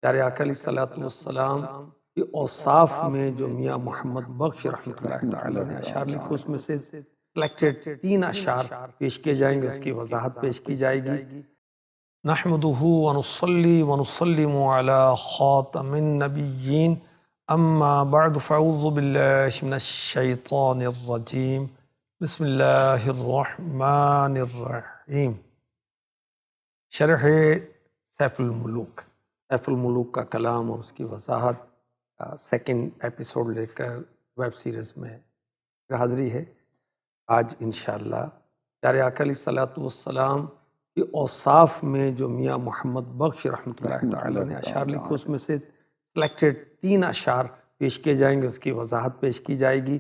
پیارے آقا علیہ الصلوۃ والسلام کی اوصاف میں جو میاں محمد بخش رحمۃ اللہ تعالی نے اشعار لکھے، اس میں سے سلیکٹڈ 3 اشعار پیش کیے جائیں گے، اس کی وضاحت پیش کی جائے گی۔ نحمدہ ونصلی ونسلم علی خاتم النبیین، اما بعد فاعوذ باللہ من الشیطان الرجیم، بسم اللہ الرحمن الرحیم۔ شرح سیف الملوک، سیف الملوک کا کلام اور اس کی وضاحت سیکنڈ ایپیسوڈ لے کر ویب سیریز میں حاضری ہے۔ آج انشاءاللہ پیارے آقا علیہ الصلوۃ والسلام کی اوصاف میں جو میاں محمد بخش رحمۃ اللہ تعالی نے اشعار لکھے، اس میں سے سلیکٹڈ 3 اشعار پیش کیے جائیں گے، اس کی وضاحت پیش کی جائے گی۔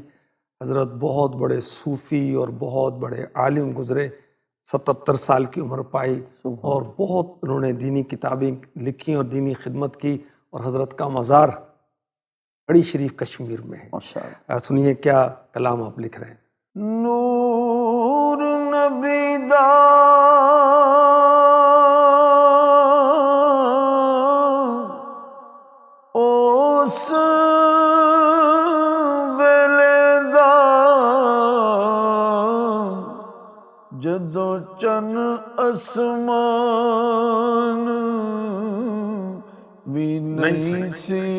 حضرت بہت بڑے صوفی اور بہت بڑے عالم گزرے، 77 سال کی عمر پائی اور بہت انہوں نے دینی کتابیں لکھی اور دینی خدمت کی، اور حضرت کا مزار بڑی شریف کشمیر میں ہے۔ سنیے کیا کلام آپ لکھ رہے ہیں۔ نور نبی دا اس ویلے دا جدو چن اسمان بھی نہیں سی،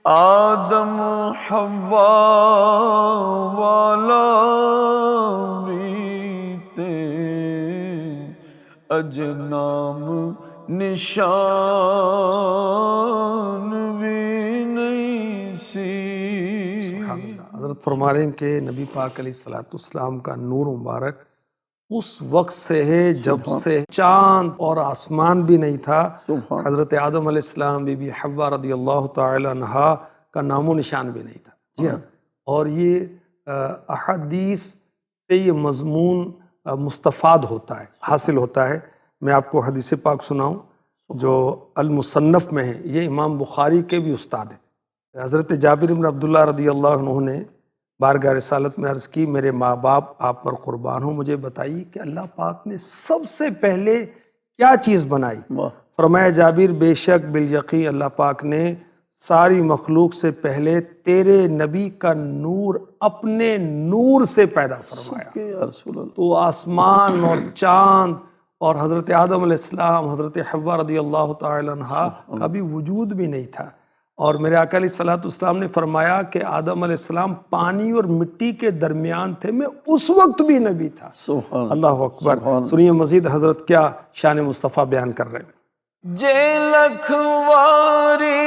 آدم حوا والا بھی تے اجنام نشان بھی نہیں سی۔ حضرت فرما رہے ہیں کہ نبی پاک علیہ الصلوۃ والسلام کا نور مبارک اس وقت سے ہے جب سے چاند اور آسمان بھی نہیں تھا، حضرت آدم علیہ السلام، بی بی حوا رضی اللہ تعالی عنہا کا نام و نشان بھی نہیں تھا۔ جی ہاں، اور یہ احادیث سے یہ مضمون مستفاد ہوتا ہے، حاصل ہوتا ہے۔ میں آپ کو حدیث پاک سناؤں جو المصنف میں ہے، یہ امام بخاری کے بھی استاد ہیں۔ حضرت جابر بن عبداللہ رضی اللہ عنہ نے بارگاہ رسالت میں عرض کی، میرے ماں باپ آپ پر قربان ہوں، مجھے بتائیے کہ اللہ پاک نے سب سے پہلے کیا چیز بنائی؟ فرمایا جابر، بے شک بالیقین اللہ پاک نے ساری مخلوق سے پہلے تیرے نبی کا نور اپنے نور سے پیدا فرمایا۔ تو آسمان اور چاند اور حضرت آدم علیہ السلام، حضرت حوا رضی اللہ تعالی عنہا کا بھی وجود بھی نہیں تھا۔ اور میرے آقا علیہ الصلوۃ والسلام نے فرمایا کہ آدم علیہ السلام پانی اور مٹی کے درمیان تھے، میں اس وقت بھی نبی تھا۔ اللہ اکبر۔ سنیے مزید حضرت کیا شان مصطفیٰ بیان کر رہے ہیں۔ جے لکھواری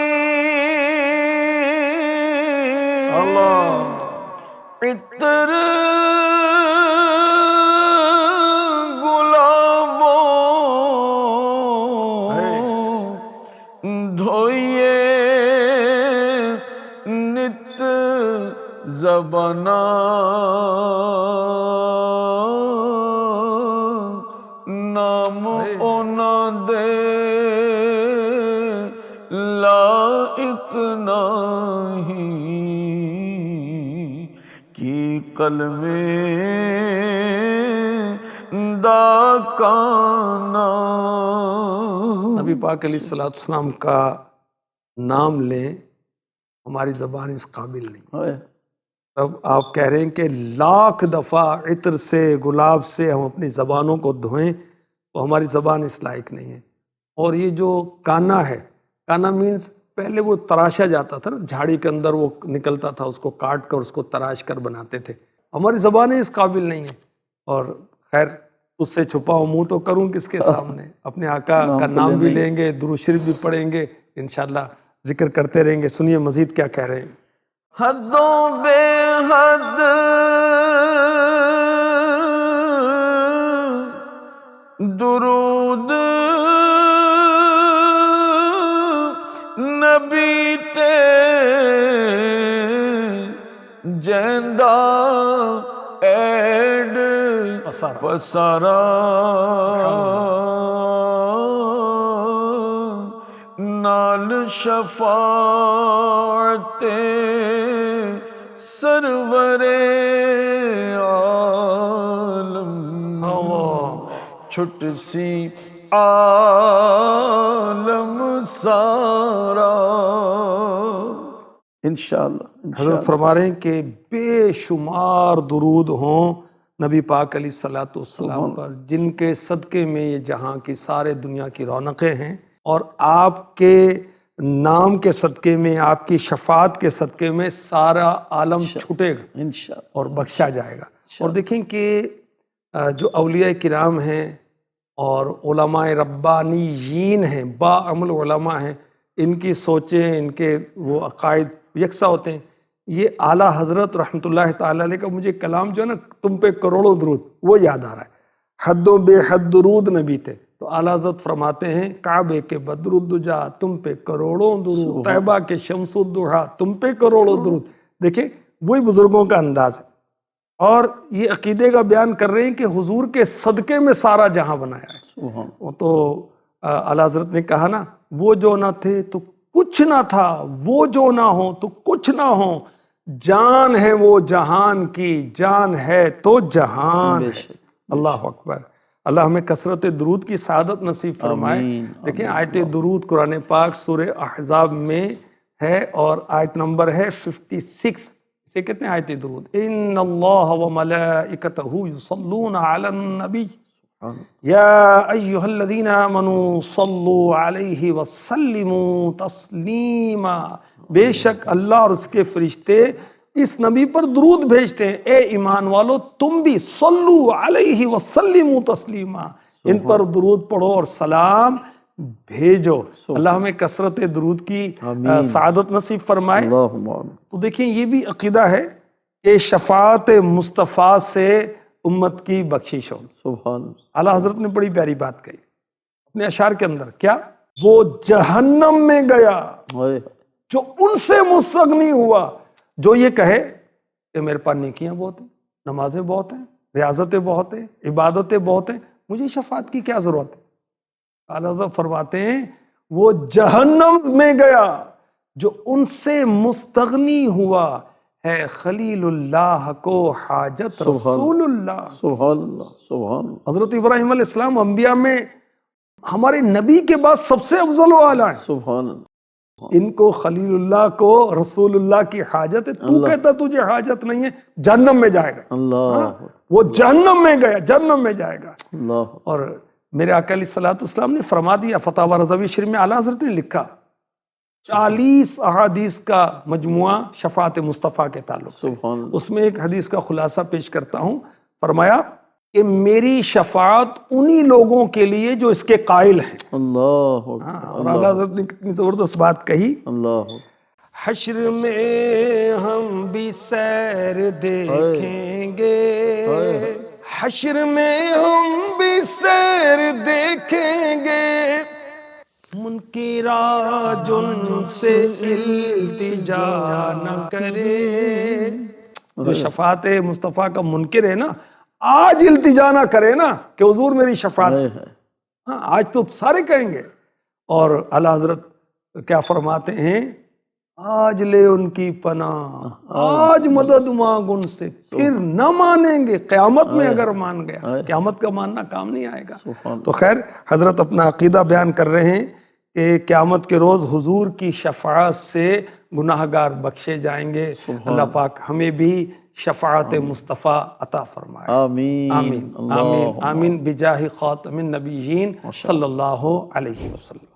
عطر زبانا نام اونا دے لائق نہیں کی قلم دا کانا۔ نبی پاک علیہ السلام کا نام لیں، ہماری زبان اس قابل نہیں۔ اب آپ کہہ رہے ہیں کہ لاکھ دفعہ عطر سے، گلاب سے ہم اپنی زبانوں کو دھوئیں تو ہماری زبان اس لائق نہیں ہے۔ اور یہ جو کانا ہے، کانا مینز پہلے وہ تراشا جاتا تھا نا، جھاڑی کے اندر وہ نکلتا تھا، اس کو کاٹ کر اس کو تراش کر بناتے تھے۔ ہماری زبانیں اس قابل نہیں ہیں۔ اور خیر، اس سے چھپاؤ منہ تو کروں کس کے سامنے؟ اپنے آقا کا نام بھی لیں گے، درود شریف بھی پڑھیں گے، انشاءاللہ ذکر کرتے رہیں گے۔ سنیے مزید کیا کہہ رہے ہیں۔ حدوں بے حد درود نبی تے جیندا ایڈ پسارا نال شفاعت سرور عالم چھٹ سی عالم سارا. انشاءاللہ حضرت فرما رہے ہیں کہ بے شمار درود ہوں نبی پاک علیہ الصلوۃ والسلام پر، جن کے صدقے میں یہ جہاں کی سارے دنیا کی رونقیں ہیں، اور آپ کے نام کے صدقے میں، آپ کی شفاعت کے صدقے میں سارا عالم چھٹے گا انشاءاللہ. اور بخشا جائے گا. اور دیکھیں کہ جو اولیاء کرام ہیں اور علماء ربانیین ہیں، با عمل علماء ہیں، ان کی سوچیں، ان کے وہ عقائد یکساں ہوتے ہیں. یہ اعلیٰ حضرت رحمۃ اللہ تعالی علیہ کا مجھے کلام جو ہے نا، تم پہ کروڑوں درود، وہ یاد آ رہا ہے. حد و بے حد درود نبی تھے. تو اعلیٰ حضرت فرماتے ہیں کعبے کے بدر الدجا تم پہ کروڑوں درود، طیبہ کے شمس الضحیٰ تم پہ کروڑوں درود. دیکھیں وہی بزرگوں کا انداز ہے. اور یہ عقیدے کا بیان کر رہے ہیں کہ حضور کے صدقے میں سارا جہاں بنایا ہے. وہ تو اعلیٰ حضرت نے کہا نا، وہ جو نہ تھے تو کچھ نہ تھا، وہ جو نہ ہو تو کچھ نہ ہو، جان ہے وہ جہان کی، جان ہے تو جہان ہے. اللہ اکبر. اللہ ہمیں کثرت درود کی سعادت نصیب فرمائے. دیکھیں آیت درود قرآن پاک سورہ احزاب میں ہے اور آیت نمبر ہے 56. اسے کہتے ہیں آیت درود. ان اللہ و ملائکتہ یصلون علی النبی یا ایہا الذین آمنوا صلوا علیہ وسلموا تسلیما. بے شک اللہ اور اس کے فرشتے اس نبی پر درود بھیجتے ہیں. اے ایمان والو تم بھی صلو علیہ وسلموا تسلیما، ان پر درود پڑھو اور سلام بھیجو. اللہ ہمیں کثرت درود کی سعادت نصیب فرمائے. تو دیکھیں یہ بھی عقیدہ ہے کہ شفاعت مصطفیٰ سے امت کی بخشش ہو. سبحان. اعلیٰ حضرت نے بڑی پیاری بات کہی اپنے اشعار کے اندر. کیا؟ وہ جہنم میں گیا جو ان سے مستغنی ہوا، جو یہ کہے کہ میرے پاس نیکیاں بہت ہیں، نمازیں بہت ہیں، ریاضتیں بہت ہیں، عبادتیں بہت ہیں، مجھے شفاعت کی کیا ضرورت ہے. اعلیٰ حضرت فرماتے ہیں وہ جہنم میں گیا جو ان سے مستغنی ہوا ہے خلیل اللہ کو حاجت رسول اللہ. سبحان اللہ. سبحان اللہ. حضرت ابراہیم علیہ السلام انبیاء میں ہمارے نبی کے بعد سب سے افضل و اعلیٰ ہیں. سبحان اللہ. ان کو خلیل اللہ کو رسول اللہ کی حاجت ہے. تو کہتا تجھے حاجت نہیں ہے، جہنم میں جائے گا. اللہ. وہ جہنم میں گیا، جہنم میں جائے گا. اللہ. اور میرے آقا علیہ الصلوۃ والسلام نے فرما دیا. فتاوی رضوی شریف میں اعلیٰ حضرت نے لکھا 40 احادیث کا مجموعہ شفاعت مصطفیٰ کے تعلق سے. اس میں ایک حدیث کا خلاصہ پیش کرتا ہوں. فرمایا کہ میری شفاعت انہی لوگوں کے لیے جو اس کے قائل ہیں. اللہ. اور اعلیٰ حضرت نے کتنی زبردست بات کہی. اللہ. حشر میں ہم بھی سیر دیکھیں گے، حشر میں ہم بھی سیر دیکھیں گے، منکرا جن سے التجا نہ کرے. جو شفاعت مصطفیٰ کا منکر ہے نا، آج التجا نہ کرے نا کہ حضور میری شفاعت. ہاں آج تو سارے کہیں گے. اور اعلیٰ حضرت کیا فرماتے ہیں، آج لے ان کی پناہ، آج مدد مانگ ان سے، پھر نہ مانیں گے قیامت میں. اگر مان گیا قیامت کا ماننا کام نہیں آئے گا. تو خیر حضرت اپنا عقیدہ بیان کر رہے ہیں کہ قیامت کے روز حضور کی شفاعت سے گناہگار بخشے جائیں گے. اللہ پاک ہمیں بھی شفاعت مصطفیٰ عطا فرمائے. آمین. آمین آمین آمین بجاہ خاتم النبیین صلی اللہ علیہ وسلم.